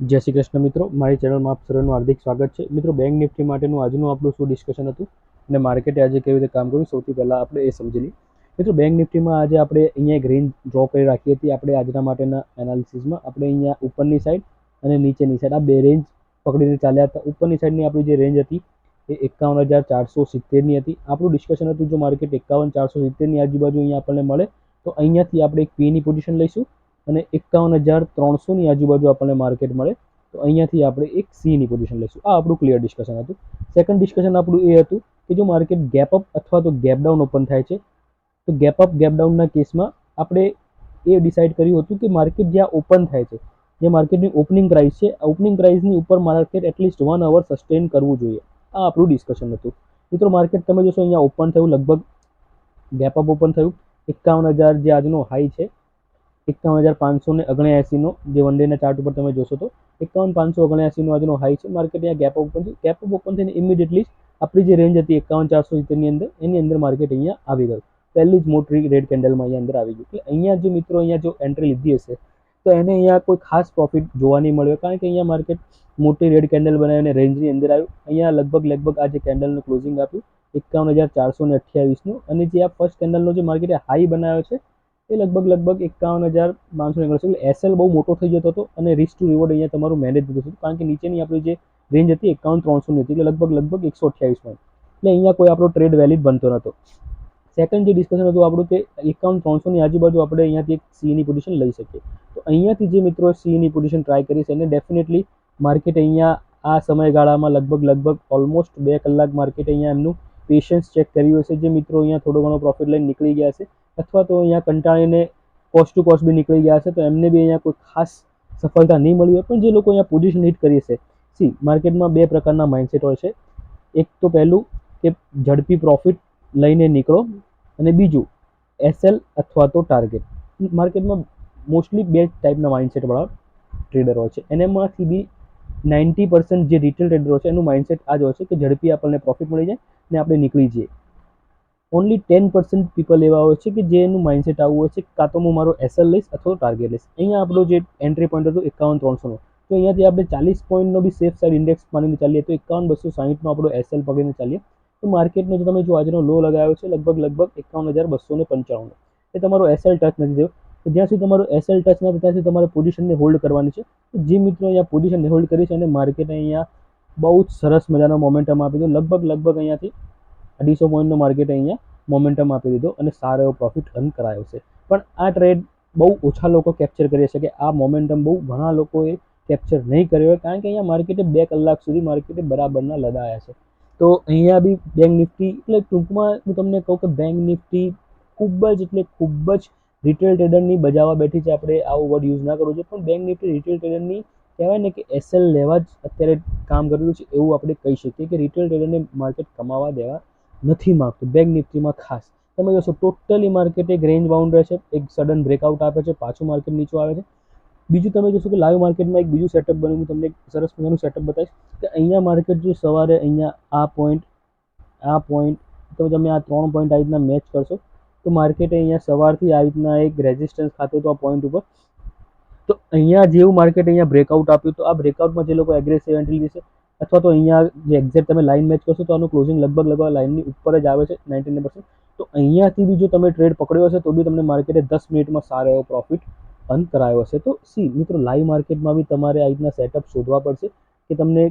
જય શ્રી કૃષ્ણ મિત્રો, મારી ચેનલમાં આપ સર્વનું હાર્દિક સ્વાગત છે. મિત્રો, બેંક નિફ્ટી માટેનું આજનું આપણું શું ડિસ્કશન હતું અને માર્કેટે આજે કેવી રીતે કામ કર્યું, સૌથી પહેલાં આપણે એ સમજી લઈએ. મિત્રો, બેંક નિફ્ટીમાં આજે આપણે અહીંયા એક રેન્જ ડ્રો કરી રાખી હતી. આપણે આજના માટેના એનાલિસિસમાં આપણે અહીંયા ઉપરની સાઈડ અને નીચેની સાઈડ આ બે રેન્જ પકડીને ચાલ્યા હતા. ઉપરની સાઈડની આપણી જે રેન્જ હતી એ 51,470ની હતી. આપણું ડિસ્કશન હતું જો માર્કેટ 51,470ની આજુબાજુ અહીંયા આપણને મળે તો અહીંયાથી આપણે એક પીની પોઝિશન લઈશું અને 51,300ની આજુબાજુ આપણને માર્કેટ મળે તો અહીંયાથી આપણે એક સીની પોઝિશન લઈશું. આ આપણું ક્લિયર ડિસ્કશન હતું. સેકન્ડ ડિસ્કશન આપણું એ હતું કે જો માર્કેટ ગેપ અપ અથવા તો ગેપ ડાઉન ઓપન થાય છે તો ગેપ અપ ગેપ ડાઉનના કેસમાં આપણે એ ડિસાઇડ કર્યું હતું કે માર્કેટ જ્યાં ઓપન થાય છે, જે માર્કેટની ઓપનિંગ પ્રાઇસ છે, ઓપનિંગ પ્રાઇસની ઉપર માર્કેટ એટલીસ્ટ 1 અવર સસ્ટેન કરવું જોઈએ. આ આપણું ડિસ્કશન હતું. મિત્રો, માર્કેટ તમે જોશો અહીંયા ઓપન થયું, લગભગ ગેપ અપ ઓપન થયું. 51,000 જે આજનો હાઈ છે 51,579નો, જે વન ડેના ચાર્ટ ઉપર તમે જોશો તો 51,579નો આજનો હાઈ છે. માર્કેટ અહીંયા ગેપ ઓપન થયું. ગેપ અપ ઓપન થઈને ઇમિડિયેટલી આપણી જે રેન્જ હતી 51,470ની અંદર, એની અંદર માર્કેટ અહીંયા આવી ગયું. પહેલી જ મોટી રેડ કેન્ડલમાં અહીંયા અંદર આવી ગયું. એટલે અહીંયા જે મિત્રો અહીંયા જો એન્ટ્રી લીધી હશે તો એને અહીંયા કોઈ ખાસ પ્રોફિટ જોવા નહીં મળ્યો, કારણ કે અહીંયા માર્કેટ મોટી રેડ કેન્ડલ બનાવીને રેન્જની અંદર આવ્યું. અહીંયા લગભગ આ જે કેન્ડલનું ક્લોઝિંગ આપ્યું 51,428નું, અને જે આ ફર્સ્ટ કેન્ડલનો જે માર્કેટે હાઈ બનાવ્યો છે એ લગભગ 51,549. એટલે એસએલ બહુ મોટો થઈ જતો હતો અને રિસ્ક ટુ રિવોર્ડ અહીંયા તમારું મેનેજ થતું હતું, કારણ કે નીચેની આપણી જે રેન્જ હતી 51,300ની હતી, એટલે લગભગ 128 પોઈન્ટ. એટલે અહીંયા કોઈ આપણો ટ્રેડ વેલિડ બનતો નહોતો. સેકન્ડ જે ડિસ્કશન હતું આપણું કે 51,300ની આજુબાજુ આપણે અહીંયાથી એક સીની પોઝિશન લઈ શકીએ. તો અહીંયાથી જે મિત્રો સીની પોઝિશન ટ્રાય કરી છે એને ડેફિનેટલી માર્કેટ અહીંયા આ સમયગાળામાં લગભગ ઓલમોસ્ટ 2 કલાક માર્કેટ અહીંયા એમનું પેશન્સ ચેક કર્યું હશે. જે મિત્રો અહીંયા થોડો ઘણો પ્રોફિટ લઈને નીકળી ગયા છે અથવા તો અહીંયા કંટાળીને કોસ્ટ ટુ કોસ્ટ બી નીકળી ગયા છે, તો એમને બી અહીંયા કોઈ ખાસ સફળતા નહીં મળી હોય. પણ જે લોકો અહીંયા પોઝિશન હિટ કરી છે, માર્કેટમાં બે પ્રકારના માઇન્ડસેટ હોય છે. એક તો પહેલું કે ઝડપી પ્રોફિટ લઈને નીકળો, અને બીજું એસએલ અથવા તો ટાર્ગેટ. માર્કેટમાં મોસ્ટલી બે ટાઈપના માઇન્ડસેટવાળા ટ્રેડર હોય છે. એનામાંથી બી 90% જે રિટેલ ટ્રેડર હોય છે એનું માઇન્ડસેટ આ જ હોય છે કે ઝડપી આપણને પ્રોફિટ મળી જાય ને આપણે નીકળી જઈએ. ઓનલી 10% પીપલ એવા હોય છે કે જેનું માઇન્ડસેટ આવું હોય છે કાં તો હું મારો એસએલ લઈશ અથવા ટાર્ગેટ લઈશ. અહીંયા આપણો જે એન્ટ્રી પોઈન્ટ હતો 51,300નો, તો અહીંયાથી આપણે 40 પોઈન્ટનો બી સેફ સાઇડ ઇન્ડેક્સ માનીને ચાલીએ તો 51,260નો આપણો એસએલ પકડીને ચાલીએ તો માર્કેટનો જો તમે જો આજનો લો લગાવ્યો છે લગભગ 51,295, એ તમારો એસએલ ટચ નથી થયો. તો જ્યાં સુધી તમારો એસએલ ટચ ના થાય ત્યાં સુધી તમારે પોઝિશનને હોલ્ડ કરવાની છે. જે મિત્રો અહીંયા પોઝિશનને હોલ્ડ કરી છે અને માર્કેટ અહીંયા બહુ જ સરસ મજાનો મોમેન્ટમ આપી દીધો. લગભગ અહીંયાથી 250 પોઈન્ટનો માર્કેટ અહીંયા મોમેન્ટમ આપી દીધો અને સારો એવો પ્રોફિટ અર્ન કરાયો છે. પણ આ ટ્રેડ બહુ ઓછા લોકો કેપ્ચર કરી શકે. આ મોમેન્ટમ બહુ ઘણા લોકોએ કેપ્ચર નહીં કર્યો હોય, કારણ કે અહીંયા માર્કેટે 2 કલાક સુધી માર્કેટે બરાબરના લદાયા છે. તો અહીંયા બી બેંક નિફ્ટી, એટલે ટૂંકમાં હું તમને કહું કે બેંક નિફ્ટી ખૂબ જ રિટેલ ટ્રેડરની બજાવવા બેઠી છે. આપણે આવો વર્ડ યુઝ ના કરવો જોઈએ, પણ બેંક નિફ્ટી રિટેલ ટ્રેડરની કહેવાય ને કે એસએલ લેવા જ અત્યારે કામ કરેલું છે એવું આપણે કહી શકીએ કે રિટેલ ટ્રેડરને માર્કેટ કમાવા દેવા નથી માગતું. બેંક નિફ્ટીમાં ખાસ તમે જોશો ટોટલી માર્કેટ એક રેન્જ બાઉન્ડ રહે છે, એક સડન બ્રેકઆઉટ આપે છે, પાછું માર્કેટ નીચું આવે છે. બીજું તમે જોશો કે લાઈવ માર્કેટમાં એક બીજું સેટઅપ બન્યું. હું તમને એક સરસ મજાનું સેટઅપ બતાવીશ કે અહીંયા માર્કેટ જો સવારે અહીંયા આ પોઈન્ટ તો તમે આ 3 પોઈન્ટ આ રીતના મેચ કરશો તો માર્કેટે અહીંયા સવારથી આ રીતના એક રેઝિસ્ટન્સ ખાતું હતું આ પોઈન્ટ ઉપર. તો અહીંયા જેવું માર્કેટ અહીંયા બ્રેકઆઉટ આપ્યું, તો આ બ્રેકઆઉટમાં જે લોકો એગ્રેસિવ એન્ટ્રી લેશે અથવા તો અહીંયા જે એક્ઝેક્ટ તમે લાઇન મેચ કરશો તો આનું ક્લોઝિંગ લગભગ લાઇનની ઉપર જ આવે છે 99%. તો અહીંયાથી બી જો તમે ટ્રેડ પકડ્યો હશે તો બી તમને માર્કેટે 10 મિનિટમાં સારો એવો પ્રોફિટ અર્ન કરાયો હશે. તો મિત્રો, લાઈવ માર્કેટમાં બી તમારે આ રીતના સેટઅપ શોધવા પડશે કે તમને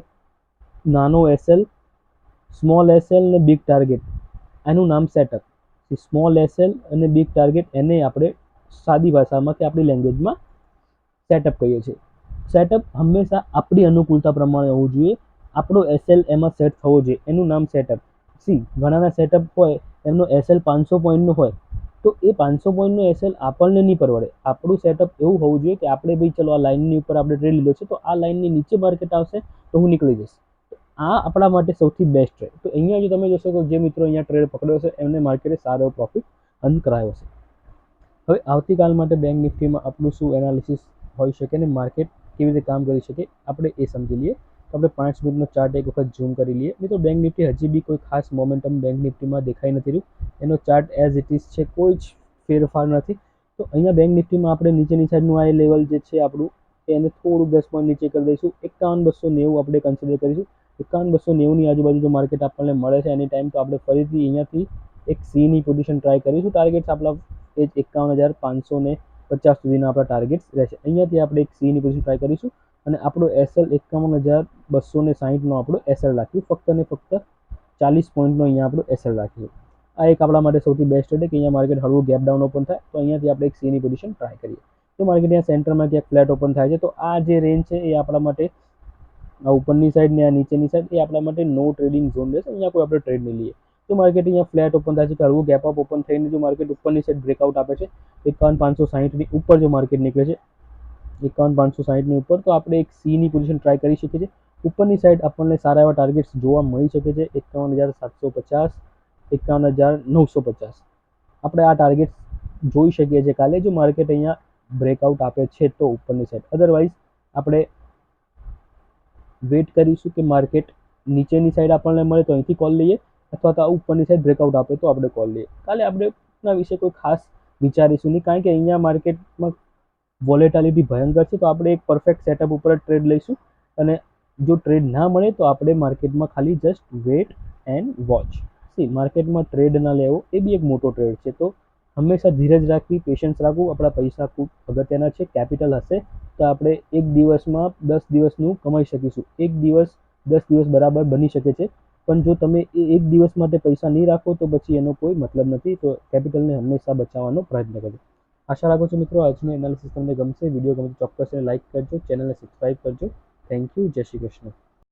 નાનો એસએલ, સ્મોલ એસએલ ને બિગ ટાર્ગેટ, એનું નામ સેટઅપ. સ્મોલ એસએલ અને બિગ ટાર્ગેટ એને આપણે સાદી ભાષામાં કે આપણી લેંગ્વેજમાં સેટઅપ કહીએ છીએ. સેટઅપ હંમેશા આપણી અનુકૂળતા પ્રમાણે હોવું જોઈએ. આપણો એસએલ એમાં સેટ થવો જોઈએ, એનું નામ સેટઅપ. ઘણાના સેટઅપ હોય એમનો એસએલ 500 પોઈન્ટનો હોય તો એ 500 પોઈન્ટનો એસએલ આપણને નહીં પરવડે. આપણું સેટઅપ એવું હોવું જોઈએ કે આપણે ભાઈ ચલો આ લાઇનની ઉપર આપણે ટ્રેડ લીધો છે તો આ લાઇનની નીચે માર્કેટ આવશે તો હું નીકળી જઈશ. આ આપણા માટે સૌથી બેસ્ટ છે. તો અહીંયા જો તમે જોશો કે જે મિત્રો અહીંયા ટ્રેડ પકડ્યો છે એમને માર્કેટે સારો પ્રોફિટ અર્ન કરાયો છે. હવે આવતીકાલ માટે બેંક નિફ્ટીમાં આપણું શું એનાલિસિસ હોઈ શકે ને માર્કેટ કેવી રીતે કામ કરી શકે આપણે એ સમજી લઈએ. તો આપણે 5 મિનિટનો ચાર્ટ એક વખત ઝૂમ કરી લઈએ. મિત્રો, બેંક નિફ્ટી હજી બી કોઈ ખાસ મોમેન્ટમ બેંક નિફ્ટીમાં દેખાઈ નથી રહ્યું. એનો ચાર્ટ એઝ ઇટ ઇઝ છે, કોઈ જ ફેરફાર નથી. તો અહીંયા બેંક નિફ્ટીમાં આપણે નીચેની સાઈડનું આ લેવલ જે છે આપણું કે એને થોડું 10 પોઈન્ટ નીચે કરી દઈશું. 51,290 આપણે કન્સિડર કરીશું. 51,290ની આજુબાજુ જો માર્કેટ આપણને મળે છે એની ટાઈમ, તો આપણે ફરીથી અહીંયાથી એક સીની પોઝિશન ટ્રાય કરીશું. ટાર્ગેટ્સ આપણા એ જ 51,550 સુધીના આપણા ટાર્ગેટ્સ રહેશે. અહીંયાથી આપણે એક સીની પોઝિશન ટ્રાય કરીશું અને આપણો એસએલ 51,260નો આપણો એસએલ રાખીશું. ફક્ત ને ફક્ત 40 પોઈન્ટનો અહીંયા આપણો એસએલ રાખીશું. આ એક આપણા માટે સૌથી બેસ્ટ છે કે અહીંયા માર્કેટ હળવું ગેપ ડાઉન ઓપન થાય તો અહીંયાથી આપણે એક સીની પોઝિશન ટ્રાય કરીએ. તો માર્કેટ અહીંયા સેન્ટરમાં ક્યાંક ફ્લેટ ઓપન થાય છે, તો આ જે રેન્જ છે એ આપણા માટે, આ ઉપરની સાઈડ ને આ નીચેની સાઈડ, એ આપણા માટે નો ટ્રેડિંગ ઝોન રહેશે. અહીંયા કોઈ આપણે ટ્રેડ નહીં લઈએ. તો માર્કેટ અહીંયા ફ્લેટ ઓપન થાય છે, હળવું ગેપ અપ ઓપન થઈને જો માર્કેટ ઉપરની સાઈડ બ્રેકઆઉટ આપે છે 51,560ની ઉપર જો માર્કેટ નીકળે છે 51,560ની ઉપર, તો આપણે એક સીની પોઝિશન ટ્રાય કરી શકીએ છીએ. ઉપરની સાઈડ આપણને સારા એવા ટાર્ગેટ્સ જોવા મળી શકે છે. 51,750, 51,950 આપણે આ ટાર્ગેટ જોઈ શકીએ છીએ કાલે, જો માર્કેટ અહીંયા બ્રેકઆઉટ આપે છે તો ઉપરની સાઈડ. અધરવાઇઝ આપણે વેટ કરીશું કે માર્કેટ નીચેની સાઈડ આપણને મળે તો અહીંથી કોલ લઈએ, અથવા તો ઉપરની સાઈડ બ્રેકઆઉટ આપે તો આપણે કોલ લઈએ. કાલે આપણે ના વિશે કોઈ ખાસ વિચારીશું નહીં, કારણ કે અહીંયા માર્કેટમાં વોલેટાલિટી ભયંકર છે. તો આપણે એક પરફેક્ટ સેટઅપ ઉપર જ ટ્રેડ લઈશું, અને જો ટ્રેડ ના મળે તો આપણે માર્કેટમાં ખાલી જસ્ટ વેટ એન્ડ વોચ. માર્કેટમાં ટ્રેડ ના લેવો એ બી એક મોટો ટ્રેડ છે. તો હંમેશા ધીરજ રાખવી, પેશન્સ રાખવું. આપણા પૈસા ખૂબ અગત્યના છે. કેપિટલ હશે તો આપણે એક દિવસમાં 10 દિવસનું કમાઈ શકીશું. એક દિવસ 10 દિવસ બરાબર બની શકે છે, પણ જો તમે એ એક દિવસ માટે પૈસા નહીં રાખો તો પછી એનો કોઈ મતલબ નથી. તો કેપિટલને હંમેશા બચાવવાનો પ્રયત્ન કરજો. આશા રાખું છું મિત્રો આજનું એનાલિસિસ તમને ગમશે. વિડીયો ગમે તો ચોક્કસ લાઇક કરજો, ચેનલને સબસ્ક્રાઈબ કરજો. Thank you. જય શ્રી કૃષ્ણ.